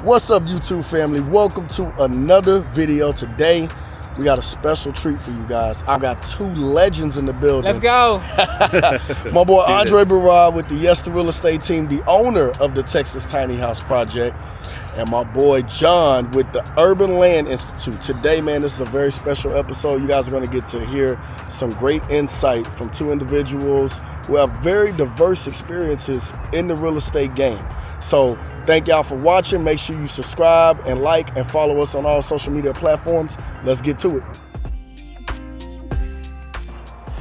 What's up, YouTube family? Welcome to another video. Today we got a special treat for you guys. I got two legends in the building. Let's go. My boy Andre Beraud with the Yes to Real Estate team, the owner of the Texas Tiny House Project, and my boy John with the Urban Land Institute. Today, man, this is a very special episode. You guys are going to get to hear some great insight from two individuals who have very diverse experiences in the real estate game. So thank y'all for watching. Make sure you subscribe and like and follow us on all social media platforms. Let's get to it.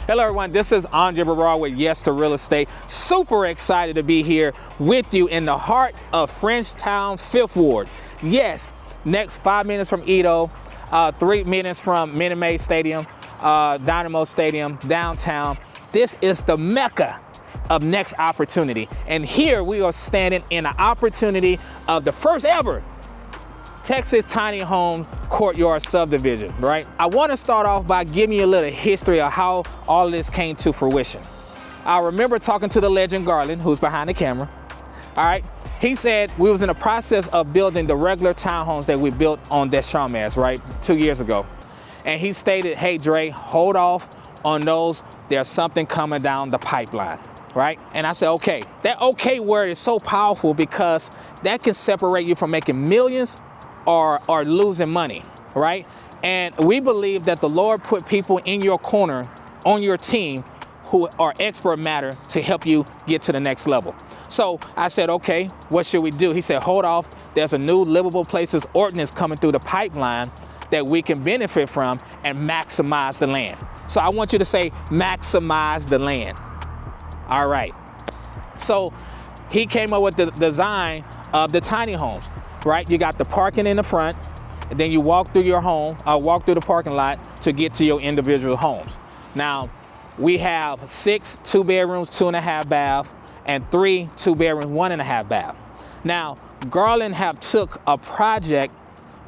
Hello everyone, this is Andre Beraud with Yes to Real Estate. Super excited to be here with you in the heart of Frenchtown, 5th Ward. Yes, next 5 minutes from Edo, 3 minutes from Minute Maid Stadium, Dynamo Stadium, downtown. This is the Mecca of next opportunity. And here we are standing in the opportunity of the first ever Texas Tiny Home Courtyard subdivision, right? I want to start off by giving you a little history of how all of this came to fruition. I remember talking to the legend Garland, who's behind the camera, all right? He said we was in the process of building the regular townhomes that we built on Deschamps, right, 2 years ago. And he stated, hey, Dre, hold off on those. There's something coming down the pipeline. Right? And I said, okay. That okay word is so powerful because that can separate you from making millions or losing money, right? And we believe that the Lord put people in your corner, on your team, who are expert matter to help you get to the next level. So I said, okay, what should we do? He said, hold off. There's a new Livable Places Ordinance coming through the pipeline that we can benefit from and maximize the land. So I want you to say, maximize the land. All right, so he came up with the design of the tiny homes, right? You got the parking in the front, and then you walk through your home, walk through the parking lot to get to your individual homes. Now, we have 6 2-bedrooms, 2.5 baths, and 3 2-bedrooms, 1.5 bath. Now, Garland have took a project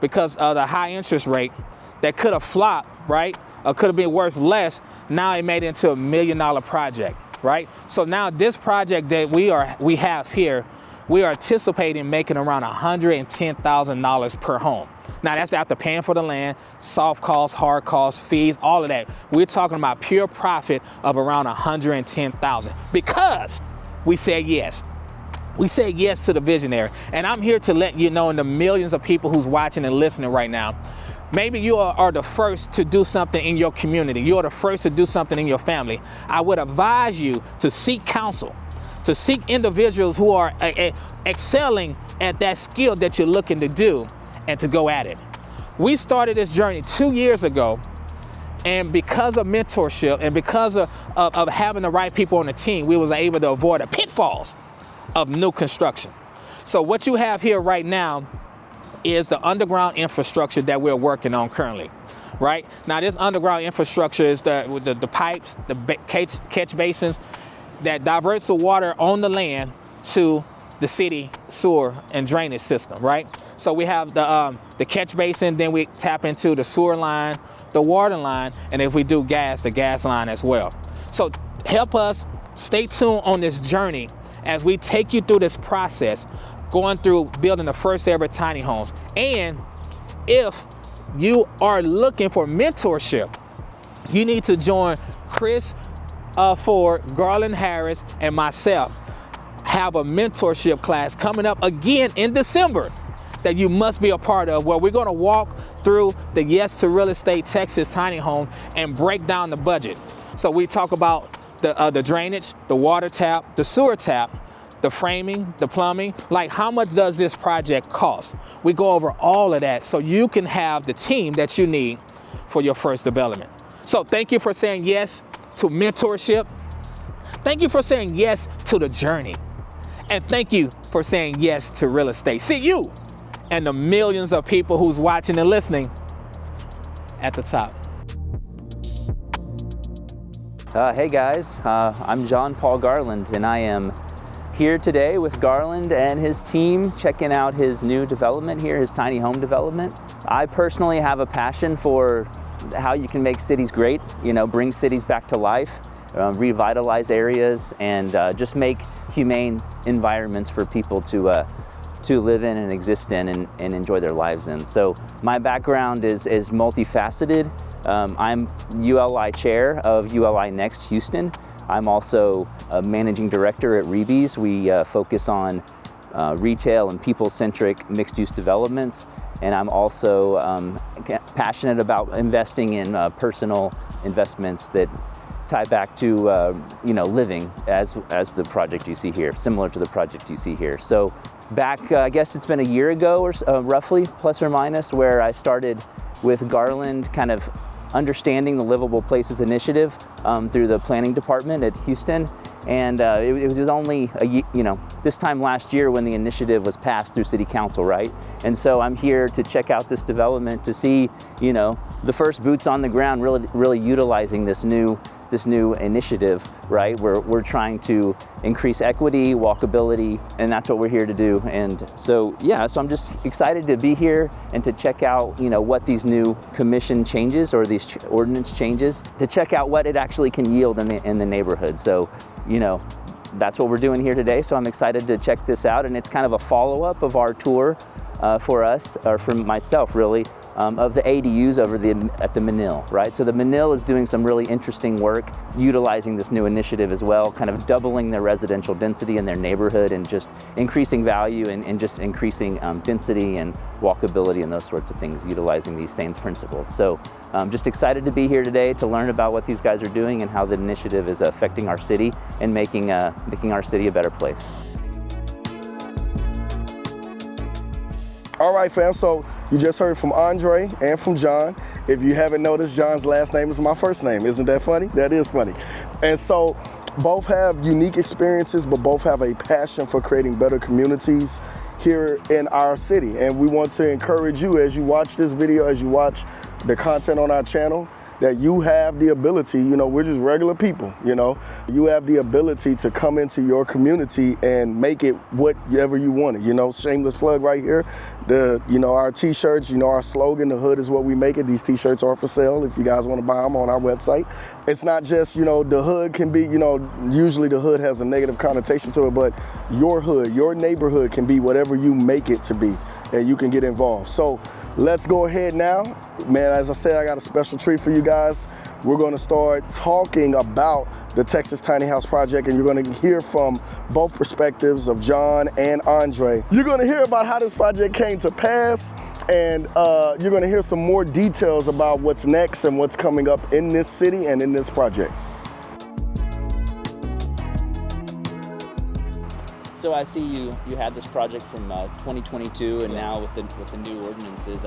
because of the high interest rate that could have flopped, right? Or could have been worth less. Now it made it into $1 million project. Right? So now this project that we have here, we are anticipating making around $110,000 per home. Now that's after paying for the land, soft costs, hard costs, fees, all of that. We're talking about pure profit of around $110,000 because we said yes. We said yes to the visionary. And I'm here to let you know, and the millions of people who's watching and listening right now, maybe you are the first to do something in your community. You are the first to do something in your family. I would advise you to seek counsel, to seek individuals who are excelling at that skill that you're looking to do and to go at it. We started this journey 2 years ago, and because of mentorship and because of having the right people on the team, we was able to avoid the pitfalls of new construction. So what you have here right now is the underground infrastructure that we're working on currently, right? Now this underground infrastructure is the pipes, the catch basins that diverts the water on the land to the city sewer and drainage system, right? So we have the catch basin, then we tap into the sewer line, the water line, and if we do gas, the gas line as well. So help us stay tuned on this journey as we take you through this process, going through building the first ever tiny homes. And if you are looking for mentorship, you need to join Chris Ford, Garland Harris, and myself. Have a mentorship class coming up again in December that you must be a part of, where we're gonna walk through the Yes to Real Estate Texas Tiny Home and break down the budget. So we talk about the drainage, the water tap, the sewer tap, the framing, the plumbing, like how much does this project cost? We go over all of that so you can have the team that you need for your first development. So thank you for saying yes to mentorship. Thank you for saying yes to the journey. And thank you for saying yes to real estate. See you and the millions of people who's watching and listening at the top. Hey guys, I'm John Paul Garland, and I am here today with Garland and his team checking out his new development here, his tiny home development. I personally have a passion for how you can make cities great, you know, bring cities back to life, revitalize areas, and just make humane environments for people to to live in and exist in and enjoy their lives in. So my background is multifaceted. I'm ULI chair of ULI Next Houston. I'm also a managing director at Rebees. We focus on retail and people-centric mixed-use developments. And I'm also passionate about investing in personal investments that tie back to living as the project you see here, similar to the project you see here. So back, I guess it's been a year ago or roughly, plus or minus, where I started with Garland, kind of understanding the Livable Places initiative through the planning department at Houston. And it was only this time last year when the initiative was passed through City Council, right? And so I'm here to check out this development to see, the first boots on the ground really utilizing this new initiative, right? We're trying to increase equity, walkability, and that's what we're here to do. And so, so I'm just excited to be here and to check out, what these new commission changes or these ordinance changes, to check out what it actually can yield in the neighborhood. So, that's what we're doing here today. So I'm excited to check this out. And it's kind of a follow-up of our tour for us, or for myself really, of the ADUs at the Manil, right? So the Manil is doing some really interesting work utilizing this new initiative as well, kind of doubling their residential density in their neighborhood and just increasing value and just increasing density and walkability and those sorts of things, utilizing these same principles. So I'm just excited to be here today to learn about what these guys are doing and how the initiative is affecting our city and making our city a better place. All right, fam, so you just heard from Andre and from John. If you haven't noticed, John's last name is my first name. Isn't that funny? That is funny. And so both have unique experiences, but both have a passion for creating better communities here in our city. And we want to encourage you, as you watch this video, as you watch the content on our channel, that you have the ability, we're just regular people, you have the ability to come into your community and make it whatever you want it, shameless plug right here. Our t-shirts, our slogan, the hood is what we make it. These t-shirts are for sale if you guys want to buy them on our website. It's not just, the hood can be, usually the hood has a negative connotation to it, but your hood, your neighborhood can be whatever you make it to be, and you can get involved. So let's go ahead now. Man, as I said, I got a special treat for you guys. We're going to start talking about the Texas Tiny House Project, and you're going to hear from both perspectives of John and Andre. You're going to hear about how this project came to pass, and you're going to hear some more details about what's next and what's coming up in this city and in this project. So I see you had this project from 2022, and now with the new ordinances,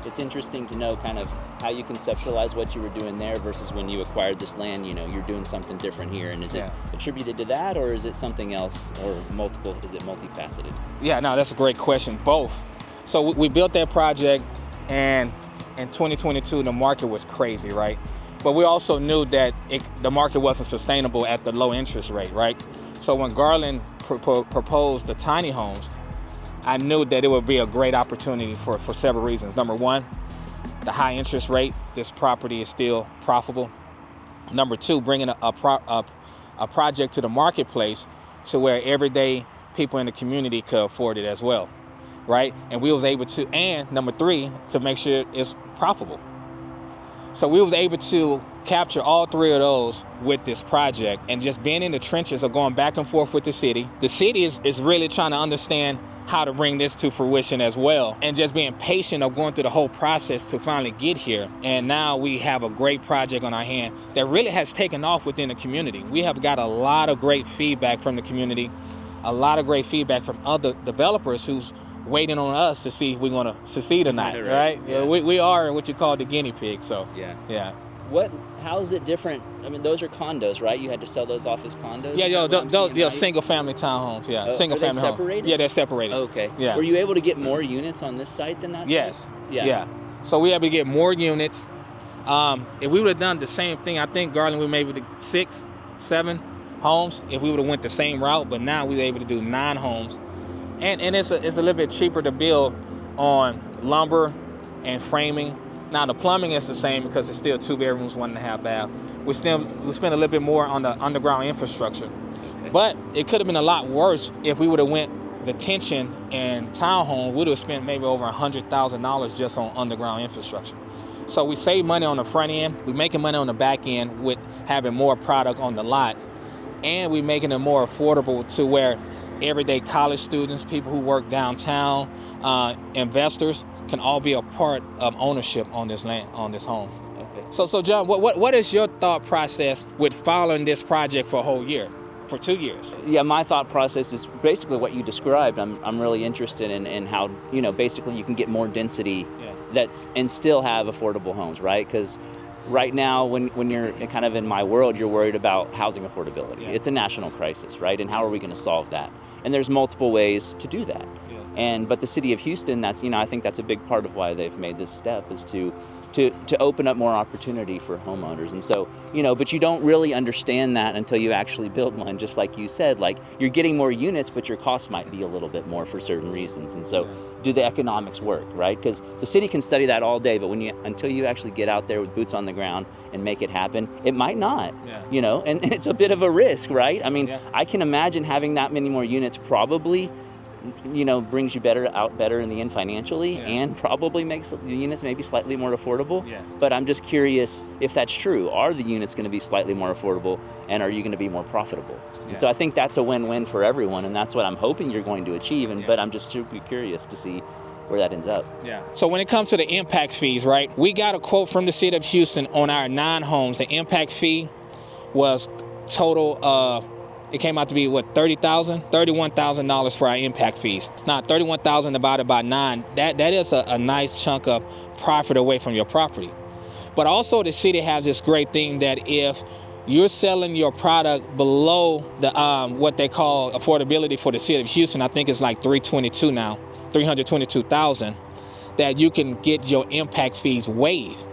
it's interesting to know kind of how you conceptualize what you were doing there versus when you acquired this land. You're doing something different here, and is it attributed to that, or is it something else, or multiple? Is it multifaceted? Yeah, no, that's a great question. Both. So we built that project, and in 2022 the market was crazy, right? But we also knew that the market wasn't sustainable at the low interest rate, right? So when Garland proposed the tiny homes, I knew that it would be a great opportunity for several reasons. Number one, the high interest rate, this property is still profitable. Number two, bringing a project to the marketplace to where everyday people in the community could afford it as well, right? And we was able to, and number three, to make sure it's profitable. So we was able to capture all three of those with this project, and just being in the trenches of going back and forth with the city. The city is really trying to understand how to bring this to fruition as well, and just being patient of going through the whole process to finally get here. And now we have a great project on our hand that really has taken off within the community. We have got a lot of great feedback from the community, a lot of great feedback from other developers who's waiting on us to see if we're going to succeed or not, right? Yeah. We are what you call the guinea pig, so yeah. How is it different? I mean, those are condos, right? You had to sell those off as condos? Yeah, those single-family townhomes, yeah. Single-family homes. Separated? Yeah, they're separated. Okay. Yeah. Were you able to get more units on this site than that yes. site? Yeah. So we were able to get more units. If we would have done the same thing, I think Garland would maybe 6, 7 homes if we would have went the same route, but now we were able to do 9 homes. And it's a little bit cheaper to build on lumber and framing. Now the plumbing is the same because it's still 2 bedrooms, 1.5 bath. We spend a little bit more on the underground infrastructure. But it could have been a lot worse if we would have went the tension in townhome, we would have spent maybe over $100,000 just on underground infrastructure. So we save money on the front end, we're making money on the back end with having more product on the lot, and we're making it more affordable to where everyday college students, people who work downtown, investors can all be a part of ownership on this land, on this home. Okay. So John, what is your thought process with following this project for a whole year, for 2 years? Yeah, my thought process is basically what you described. I'm really interested in how, basically you can get more density and still have affordable homes, right? Because right now, when you're kind of in my world, you're worried about housing affordability. Yeah. It's a national crisis, right? And how are we going to solve that? And there's multiple ways to do that. Yeah. But the city of Houston, that's, I think that's a big part of why they've made this step, is to open up more opportunity for homeowners. And so, but you don't really understand that until you actually build one, just like you said. Like, you're getting more units, but your cost might be a little bit more for certain reasons. And so, do the economics work, right? Because the city can study that all day, but until you actually get out there with boots on the ground and make it happen, it might not, and it's a bit of a risk, right? I mean, I can imagine having that many more units probably brings you out better in the end financially, and probably makes the units maybe slightly more affordable. Yes. But I'm just curious if that's true. Are the units going to be slightly more affordable, and are you going to be more profitable? And so I think that's a win-win for everyone, and that's what I'm hoping you're going to achieve. But I'm just super curious to see where that ends up. Yeah. So when it comes to the impact fees, right? We got a quote from the city of Houston on our 9 homes. The impact fee was total it came out to be $31,000 for our impact fees. Now, $31,000 divided by 9, that is a nice chunk of profit away from your property. But also the city has this great thing that if you're selling your product below the what they call affordability for the city of Houston, I think it's like $322 now, $322,000, that you can get your impact fees waived.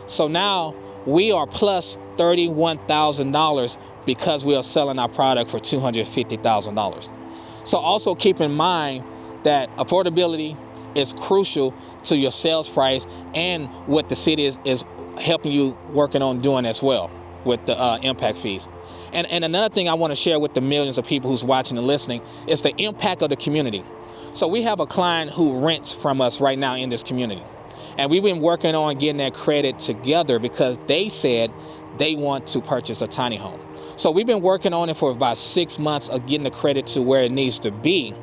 So now we are plus $31,000 because we are selling our product for $250,000. So also keep in mind that affordability is crucial to your sales price and what the city is helping you working on doing as well with the impact fees. And another thing I want to share with the millions of people who's watching and listening is the impact of the community. So we have a client who rents from us right now in this community. And we've been working on getting that credit together because they said they want to purchase a tiny home. So we've been working on it for about 6 months of getting the credit to where it needs to be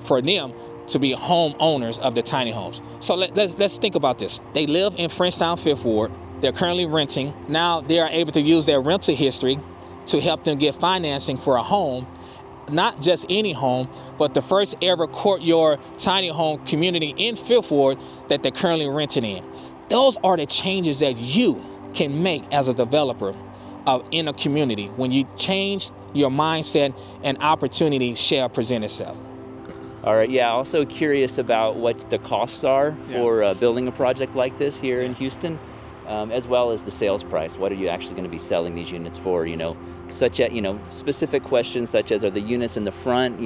for them to be homeowners of the tiny homes. So let's think about this. They live in Frenchtown, 5th Ward. They're currently renting. Now they are able to use their rental history to help them get financing for a home, not just any home, but the first ever Courtyard tiny home community in 5th Ward that they're currently renting in. Those are the changes that you can make as a developer in a community when you change your mindset and opportunity shall present itself. All right, also curious about what the costs are for building a project like this here in Houston, as well as the sales price. What are you actually going to be selling these units for? Such as, specific questions such as, are the units in the front,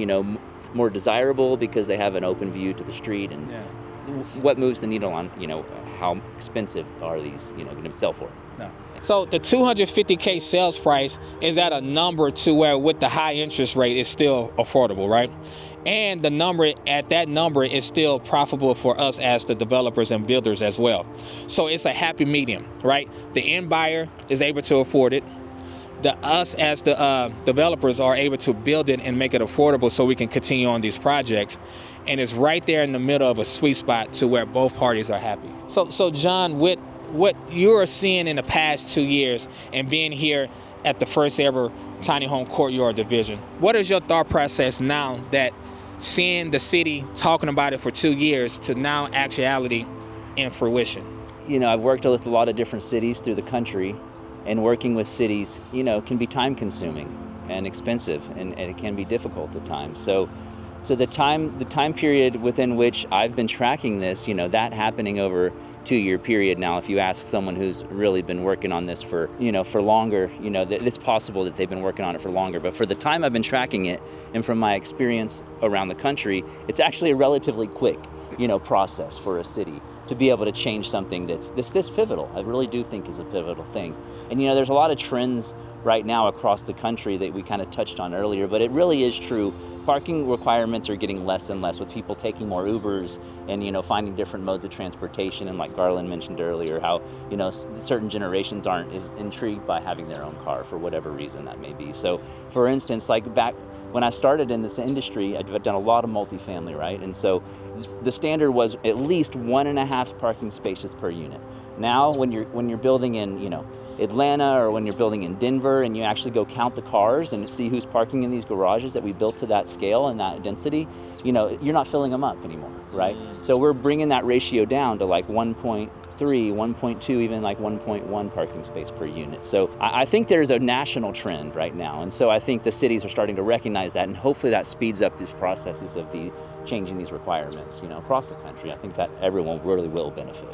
more desirable because they have an open view to the street, and what moves the needle on, how expensive are these, going to sell for? No. So the $250K sales price is at a number to where with the high interest rate it's still affordable, right? And the number at that number is still profitable for us as the developers and builders as well. So it's a happy medium, right? The end buyer is able to afford it. Us as the developers are able to build it and make it affordable so we can continue on these projects. And it's right there in the middle of a sweet spot to where both parties are happy. So John, with what you're seeing in the past 2 years and being here at the first ever Tiny Home Courtyard division, what is your thought process now that seeing the city talking about it for 2 years to now actuality and fruition? I've worked with a lot of different cities through the country, and working with cities, can be time consuming and expensive, and it can be difficult at times. So the time period within which I've been tracking this, that happening over 2-year period. Now, if you ask someone who's really been working on this for longer, it's possible that they've been working on it for longer. But for the time I've been tracking it, and from my experience around the country, it's actually a relatively quick, process for a city. to be able to change something that's this pivotal. I really do think is a pivotal thing. And you know, there's a lot of trends right now across the country that we kind of touched on earlier, but it really is true. Parking requirements are getting less and less with people taking more Ubers and, you know, finding different modes of transportation. And like Garland mentioned earlier, how, you know, certain generations aren't as intrigued by having their own car for whatever reason that may be. So for instance, like back when I started in this industry, I've done a lot of multifamily, right? And so the standard was at least 1.5 parking spaces per unit. Now, when you're building in, you know, Atlanta or when you're building in Denver and you actually go count the cars and see who's parking in these garages that we built to that scale and that density, you know, you're not filling them up anymore, right? So we're bringing that ratio down to like 1.3, 1.2, even like 1.1 parking space per unit. So I think there's a national trend right now. And so I think the cities are starting to recognize that, and hopefully that speeds up these processes of changing these requirements, you know, across the country. I think that everyone really will benefit.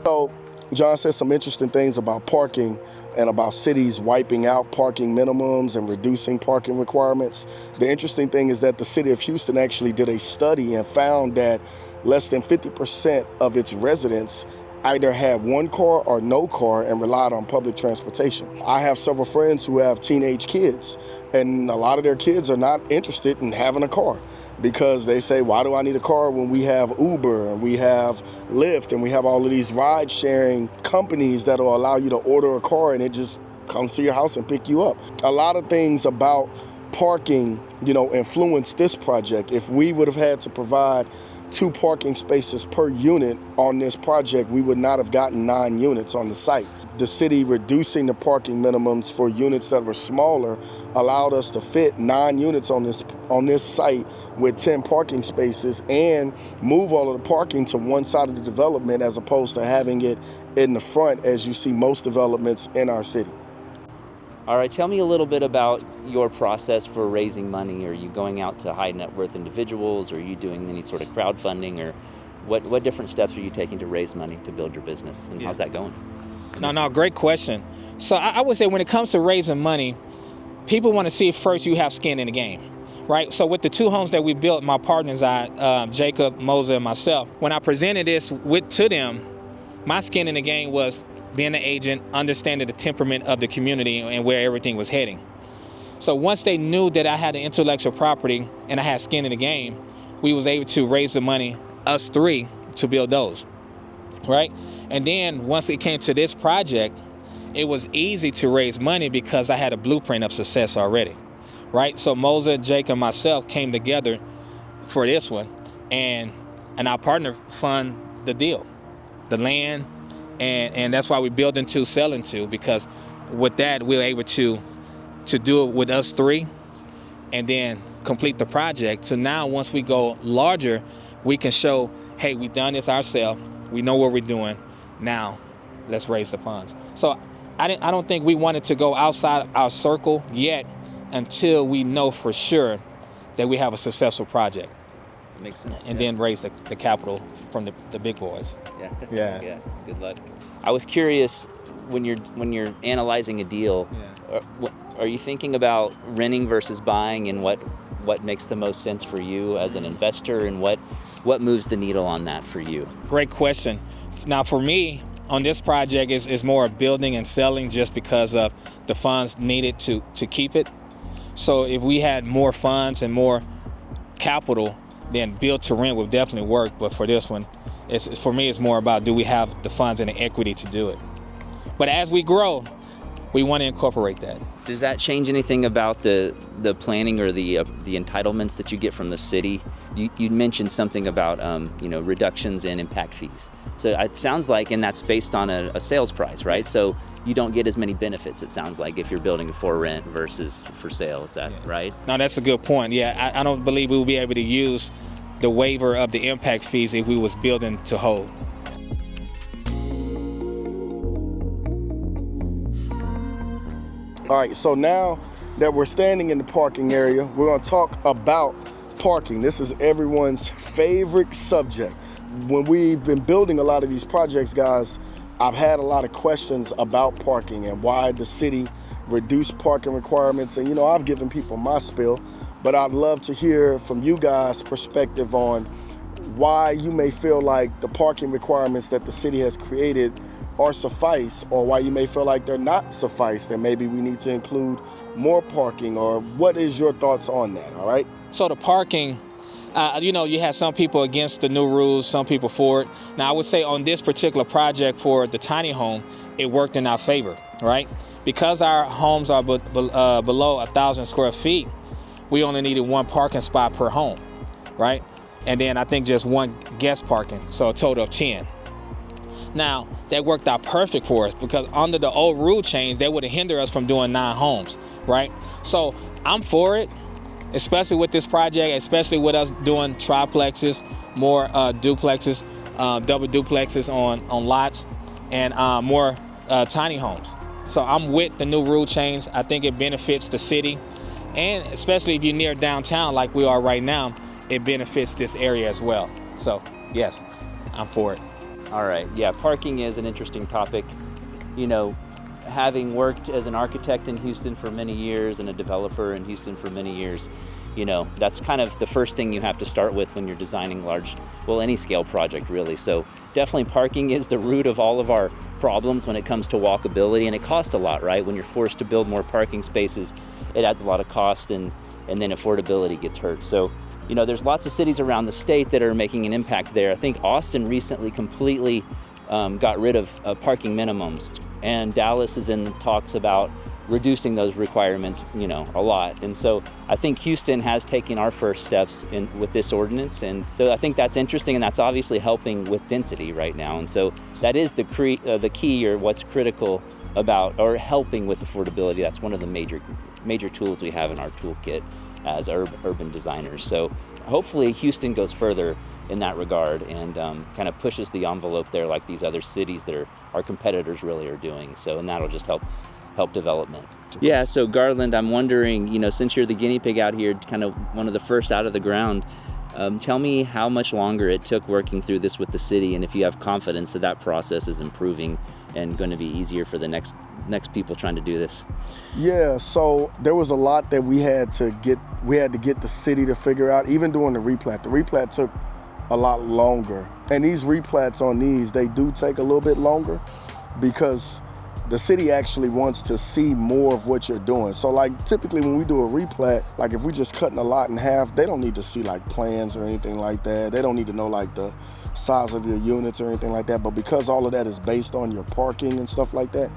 So John said some interesting things about parking and about cities wiping out parking minimums and reducing parking requirements. The interesting thing is that the city of Houston actually did a study and found that less than 50% of its residents either had one car or no car and relied on public transportation. I have several friends who have teenage kids, and a lot of their kids are not interested in having a car because they say, why do I need a car when we have Uber and we have Lyft and we have all of these ride-sharing companies that will allow you to order a car and it just comes to your house and pick you up. A lot of things about parking, you know, influenced this project. If we would have had to provide 2 parking spaces per unit on this project, we would not have gotten 9 units on the site. The city reducing the parking minimums for units that were smaller allowed us to fit 9 units on this site with 10 parking spaces and move all of the parking to one side of the development as opposed to having it in the front as you see most developments in our city. All right, tell me a little bit about your process for raising money. Are you going out to high net worth individuals? Or are you doing any sort of crowdfunding? Or what different steps are you taking to raise money to build your business? And how's that going? No, great question. So I would say when it comes to raising money, people want to see first you have skin in the game, right? So with the 2 homes that we built, my partners, Jacob, Moser, and myself, when I presented this to them, my skin in the game was being an agent, understanding the temperament of the community and where everything was heading. So once they knew that I had the intellectual property and I had skin in the game, we was able to raise the money, us 3, to build those, right? And then once it came to this project, it was easy to raise money because I had a blueprint of success already, right? So Moser, Jake, and myself came together for this one, and our partner fund the deal, the land, and that's why we build into, sell into, because with that we're able to do it with us 3 and then complete the project. So now once we go larger, we can show, hey, we've done this ourselves, we know what we're doing, now let's raise the funds. So I don't think we wanted to go outside our circle yet until we know for sure that we have a successful project. Makes sense. And then raise the capital from the big boys. Yeah. Good luck. I was curious, when you're analyzing a deal, are you thinking about renting versus buying, and what makes the most sense for you as an investor, and what moves the needle on that for you? Great question. Now for me, on this project is more building and selling just because of the funds needed to keep it. So if we had more funds and more capital, then build to rent would definitely work. But for this one, for me, it's more about, do we have the funds and the equity to do it? But as we grow, we want to incorporate that. Does that change anything about the planning or the entitlements that you get from the city? You mentioned something about reductions in impact fees. So it sounds like, and that's based on a sales price, right? So you don't get as many benefits, it sounds like, if you're building for rent versus for sale. Is that right? No, that's a good point. Yeah, I don't believe we will be able to use the waiver of the impact fees if we was building to hold. All right, so now that we're standing in the parking area, we're going to talk about parking. This is everyone's favorite subject. When we've been building a lot of these projects, guys, I've had a lot of questions about parking and why the city reduced parking requirements. And, I've given people my spiel, but I'd love to hear from you guys' perspective on why you may feel like the parking requirements that the city has created are suffice, or why you may feel like they're not suffice, and maybe we need to include more parking, or what is your thoughts on that, all right? So the parking, you have some people against the new rules, some people for it. Now, I would say on this particular project for the tiny home, it worked in our favor, right? Because our homes are below 1,000 square feet, we only needed one parking spot per home, right? And then I think just one guest parking, so a total of 10. Now, that worked out perfect for us, because under the old rule change, that would have hindered us from doing 9 homes, right? So I'm for it, especially with this project, especially with us doing triplexes, more duplexes, double duplexes on lots, and more tiny homes. So I'm with the new rule change. I think it benefits the city, and especially if you're near downtown like we are right now, it benefits this area as well. So yes, I'm for it. All right, yeah, parking is an interesting topic. You know, having worked as an architect in Houston for many years and a developer in Houston for many years, you know, that's kind of the first thing you have to start with when you're designing any scale project really. So definitely parking is the root of all of our problems when it comes to walkability, and it costs a lot, right? When you're forced to build more parking spaces, it adds a lot of cost, and then affordability gets hurt. So, you know, there's lots of cities around the state that are making an impact there. I think Austin recently completely got rid of parking minimums, and Dallas is in the talks about reducing those requirements, you know, a lot. And so I think Houston has taken our first steps with this ordinance, and so I think that's interesting, and that's obviously helping with density right now. And so that is the key, or what's critical about, or helping with affordability. That's one of the major tools we have in our toolkit as urban designers. So hopefully Houston goes further in that regard and kind of pushes the envelope there, like these other cities that our competitors really are doing. So, and that'll just help development. Yeah, so Garland, I'm wondering, you know, since you're the guinea pig out here, kind of one of the first out of the ground, tell me how much longer it took working through this with the city, and if you have confidence that process is improving and going to be easier for the next people trying to do this. Yeah, so there was a lot that we had to get the city to figure out, even doing the replat. The replat took a lot longer, and these replats on these, they do take a little bit longer because the city actually wants to see more of what you're doing. So like typically when we do a replat, like if we just cutting a lot in half, they don't need to see like plans or anything like that. They don't need to know like the size of your units or anything like that. But because all of that is based on your parking and stuff like that,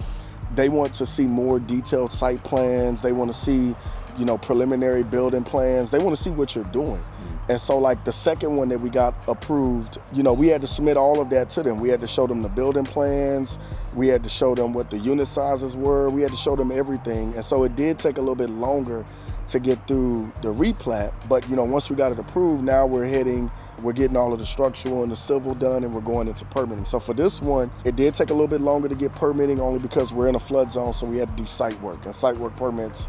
they want to see more detailed site plans. They want to see, you know, preliminary building plans. They want to see what you're doing. And so like the second one that we got approved, you know, we had to submit all of that to them. We had to show them the building plans. We had to show them what the unit sizes were. We had to show them everything. And so it did take a little bit longer to get through the replat. But, you know, once we got it approved, now we're getting all of the structural and the civil done, and we're going into permitting. So for this one, it did take a little bit longer to get permitting, only because we're in a flood zone, so we had to do site work. And site work permits,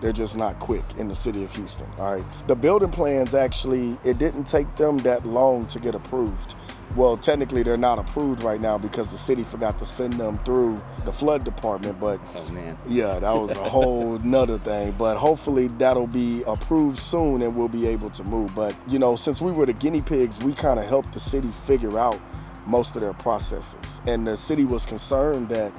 they're just not quick in the city of Houston, all right? The building plans, actually, it didn't take them that long to get approved. Well, technically, they're not approved right now because the city forgot to send them through the flood department, but oh, man. Yeah, that was a whole nother thing. But hopefully that'll be approved soon and we'll be able to move. But, you know, since we were the guinea pigs, we kind of helped the city figure out most of their processes. And the city was concerned that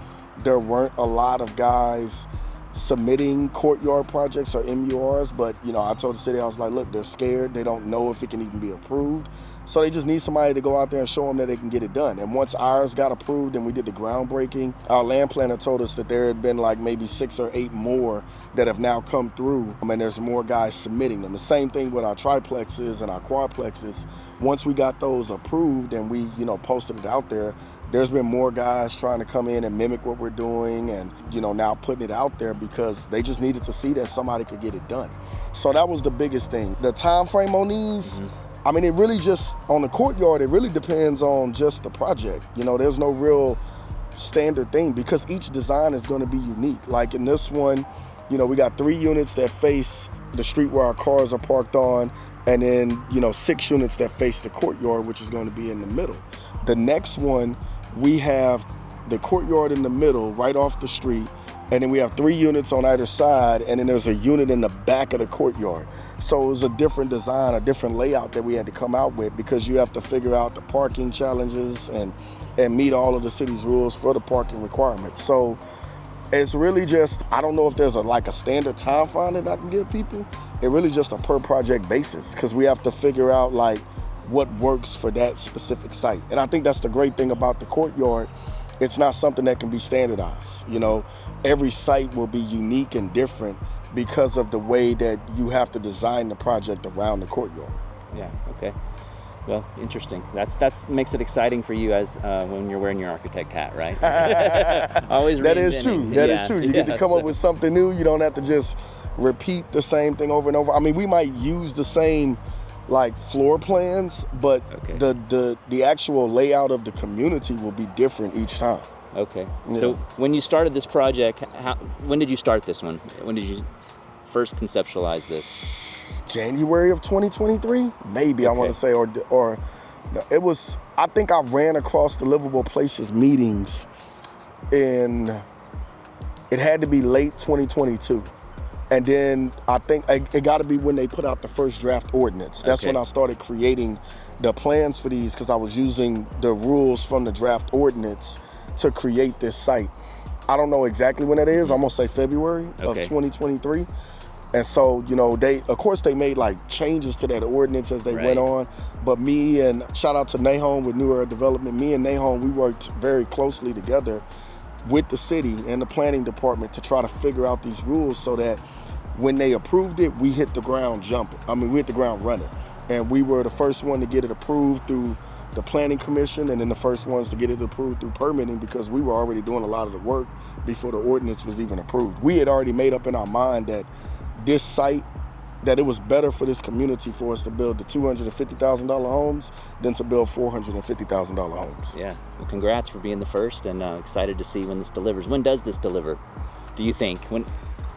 there weren't a lot of guys submitting courtyard projects or MURs, but, you know, I told the city, I was like, look, they're scared. They don't know if it can even be approved. So they just need somebody to go out there and show them that they can get it done. And once ours got approved and we did the groundbreaking, our land planner told us that there had been like maybe 6 or 8 more that have now come through, and there's more guys submitting them. The same thing with our triplexes and our quadplexes. Once we got those approved and we, you know, posted it out there, there's been more guys trying to come in and mimic what we're doing and, you know, now putting it out there because they just needed to see that somebody could get it done. So that was the biggest thing. The time frame on these, I mean, it really just, on the courtyard, it really depends on just the project. You know, there's no real standard thing because each design is going to be unique. Like in this one, you know, we got 3 units that face the street where our cars are parked on, and then, you know, 6 units that face the courtyard, which is going to be in the middle. The next one, we have the courtyard in the middle, right off the street, and then we have 3 units on either side, and then there's a unit in the back of the courtyard. So it was a different design, a different layout that we had to come out with, because you have to figure out the parking challenges and meet all of the city's rules for the parking requirements. So it's really just, I don't know if there's a standard time frame that I can give people. It really just a per project basis, because we have to figure out what works for that specific site. And I think that's the great thing about the courtyard. It's not something that can be standardized. Every site will be unique and different because of the way that you have to design the project around the courtyard. Yeah, okay. Well, interesting. That's makes it exciting for you as when you're wearing your architect hat, right? Always That is true. That is Yeah, true. You get to come up with something new. You don't have to just repeat the same thing over and over. I mean, we might use the same floor plans, but Okay. the actual layout of the community will be different each time. Okay. Yeah. So when you started this project, when did you start this one? When did you first conceptualize this? January of 2023, maybe. I want to say, or no, it was. I think I ran across the Livable Places meetings it had to be late 2022. And then I think it got to be when they put out the first draft ordinance. That's Okay. when I started creating the plans for these, because I was using the rules from the draft ordinance to create this site. I don't know exactly when that is. I'm gonna say February of Okay. 2023. And so, they made changes to that ordinance as they Right. went on. But me and shout out to Nahom with New Era Development, me and Nahom, we worked very closely together with the city and the planning department to try to figure out these rules so that when they approved it, we hit the ground jumping. I mean, we hit the ground running. And we were the first one to get it approved through the planning commission, and then the first ones to get it approved through permitting, because we were already doing a lot of the work before the ordinance was even approved. We had already made up in our mind that this site, that it was better for this community for us to build the $250,000 homes than to build $450,000 homes. Yeah. Well, congrats for being the first, and excited to see when this delivers. When does this deliver, do you think?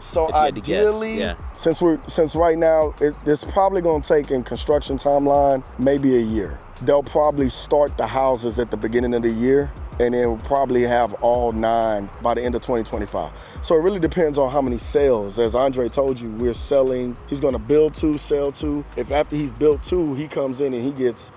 So If you had to guess, ideally, yeah. since right now it's probably going to take, in construction timeline, maybe a year. They'll probably start the houses at the beginning of the year, and then we'll probably have all 9 by the end of 2025. So it really depends on how many sales. As Andre told you, we're selling. He's going to build 2, sell 2. If after he's built 2, he comes in and he gets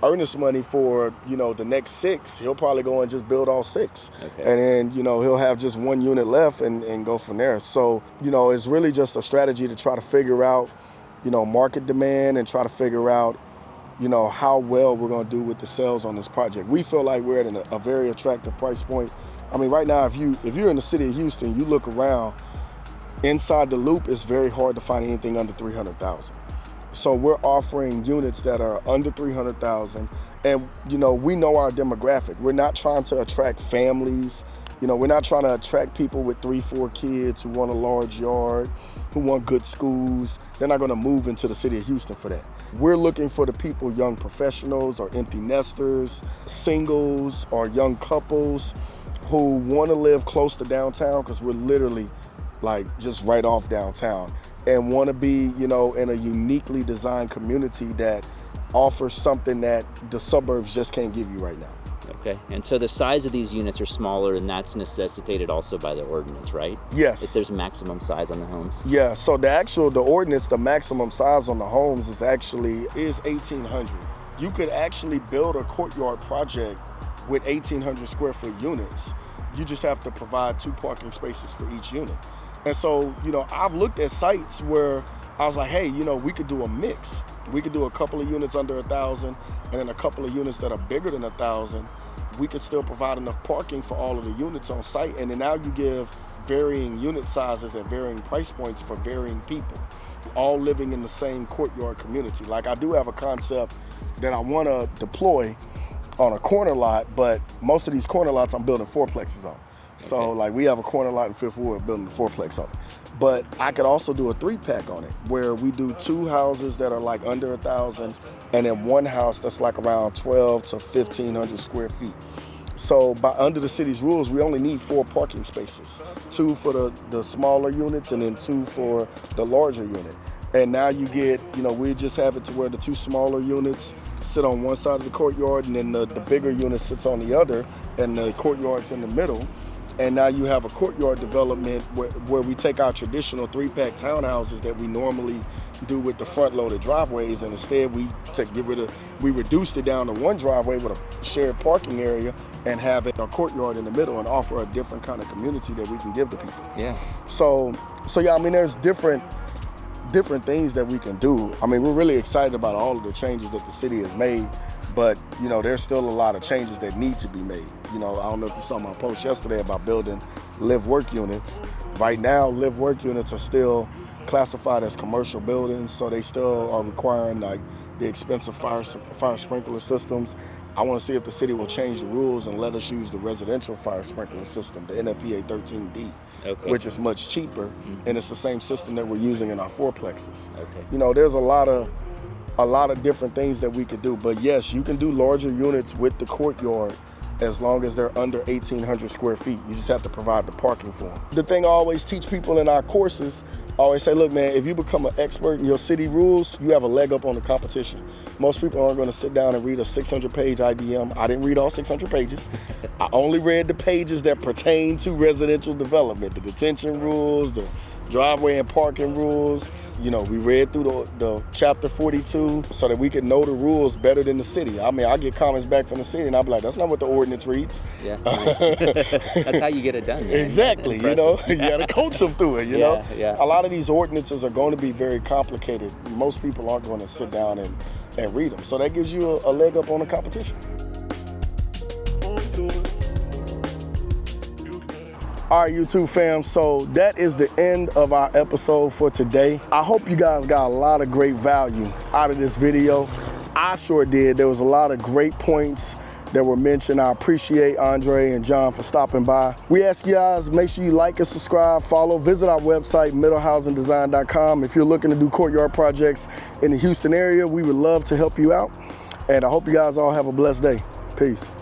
earnest money for the next 6, he'll probably go and just build all 6. Okay. And then he'll have just 1 unit left and go from there. So it's really just a strategy to try to figure out market demand, and try to figure out how well we're going to do with the sales on this project. We feel like we're at a very attractive price point. I mean, right now, if you're in the city of Houston, you look around, inside the loop, it's very hard to find anything under $300,000. So we're offering units that are under $300,000, and we know our demographic. We're not trying to attract families. We're not trying to attract people with 3-4 kids who want a large yard, who want good schools. They're not going to move into the city of Houston for that. We're looking for the people, young professionals or empty nesters, singles or young couples who want to live close to downtown, because we're literally just right off downtown, and want to be, in a uniquely designed community that offers something that the suburbs just can't give you right now. Okay. And so the size of these units are smaller, and that's necessitated also by the ordinance, right? Yes. If there's maximum size on the homes. Yeah, so the ordinance, the maximum size on the homes is 1,800. You could actually build a courtyard project with 1,800 square foot units. You just have to provide 2 parking spaces for each unit. And so, I've looked at sites where I was like, hey, we could do a mix. We could do a couple of units under 1,000, and then a couple of units that are bigger than 1,000. We could still provide enough parking for all of the units on site. And then now you give varying unit sizes at varying price points for varying people, all living in the same courtyard community. I do have a concept that I want to deploy on a corner lot, but most of these corner lots I'm building 4plexes on. So we have a corner lot in Fifth Ward, building a 4plex on it. But I could also do a 3-pack on it, where we do 2 houses that are under 1,000, and then 1 house that's around 12 to 1,500 square feet. So under the city's rules, we only need 4 parking spaces, 2 for the smaller units, and then 2 for the larger unit. And now you get, we just have it to where the 2 smaller units sit on one side of the courtyard, and then the bigger unit sits on the other, and the courtyard's in the middle. And now you have a courtyard development where we take our traditional 3-pack townhouses that we normally do with the front-loaded driveways, and instead we reduced it down to one driveway with a shared parking area and have a courtyard in the middle and offer a different kind of community that we can give to people. Yeah. So yeah, I mean, there's different things that we can do. I mean, we're really excited about all of the changes that the city has made, but you know, there's still a lot of changes that need to be made. You know, I don't know if you saw my post yesterday about building live-work units. Right now, live-work units are still classified as commercial buildings, so they still are requiring like the expensive fire sprinkler systems. I want to see if the city will change the rules and let us use the residential fire sprinkler system, the NFPA 13D, which is much cheaper, and it's the same system that we're using in our fourplexes. You know, there's a lot of different things that we could do, but yes, you can do larger units with the courtyard as long as they're under 1,800 square feet. You just have to provide the parking for them. The thing I always teach people in our courses, I always say, look, man, if you become an expert in your city rules, you have a leg up on the competition. Most people aren't going to sit down and read a 600-page IDM. I didn't read all 600 pages. I only read the pages that pertain to residential development, the detention rules, the driveway and parking rules. You know, we read through the chapter 42 so that we could know the rules better than the city. I mean, I get comments back from the city and I'll be like, that's not what the ordinance reads. Yeah, nice. That's how you get it done, man. Exactly, you know, you gotta coach them through it, you know? Yeah. A lot of these ordinances are going to be very complicated. Most people aren't going to sit down and read them. So that gives you a leg up on the competition. All right, YouTube fam, so that is the end of our episode for today. I hope you guys got a lot of great value out of this video. I sure did. There was a lot of great points that were mentioned. I appreciate Andre and John for stopping by. We ask you guys, make sure you like and subscribe, follow, visit our website, middlehousingdesign.com. If you're looking to do courtyard projects in the Houston area, we would love to help you out. And I hope you guys all have a blessed day. Peace.